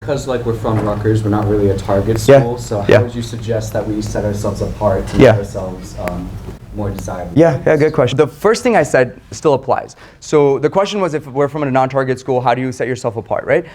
because like we're from Rutgers, we're not really a target school. So how would you suggest that we set ourselves apart to make ourselves more desirable? Yeah, good question. The first thing I said still applies. So the question was, if we're from a non-target school, how do you set yourself apart, right?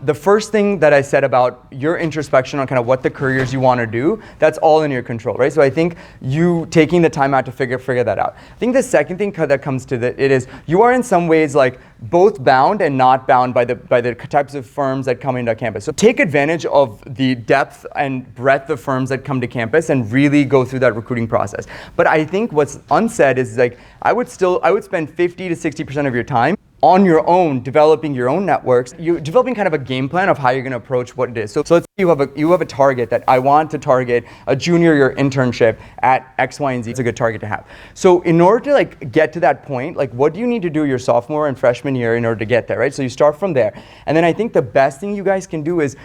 The first thing that I said about your introspection on kind of what the careers you want to do, that's all in your control, right? So I think you taking the time out to figure that out. I think the second thing that comes to it is you are in some ways like both bound and not bound by the types of firms that come into campus. So take advantage of the depth and breadth of firms that come to campus and really go through that recruiting process. But I think what's unsaid is like I would spend 50 to 60% of your time on your own, developing your own networks. You're developing kind of a game plan of how you're going to approach what it is. So let's say you have a target that I want to target a junior year internship at X, Y, and Z. It's a good target to have. So in order to like get to that point, like what do you need to do your sophomore and freshman year in order to get there, right? So you start from there. And then I think the best thing you guys can do is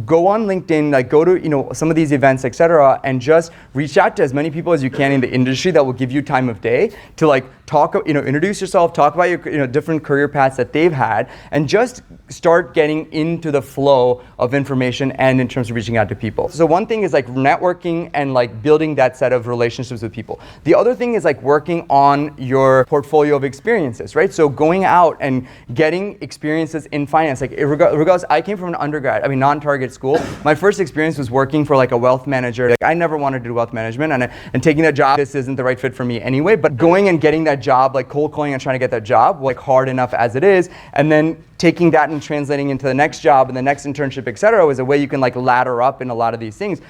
go on LinkedIn, like go to some of these events, etc., and just reach out to as many people as you can in the industry that will give you time of day to like talk, introduce yourself, talk about your different career paths that they've had, and just start getting into the flow of information and in terms of reaching out to people. So one thing is like networking and like building that set of relationships with people. The other thing is like working on your portfolio of experiences, right? So going out and getting experiences in finance. Like regardless, I came from an undergrad, non-target school. My first experience was working for like a wealth manager. Like I never wanted to do wealth management, and taking that job, this isn't the right fit for me anyway, but going and getting that job, like cold calling and trying to get that job, like hard enough as it is, and then taking that and translating into the next job and the next internship, etc., is a way you can like ladder up in a lot of these things.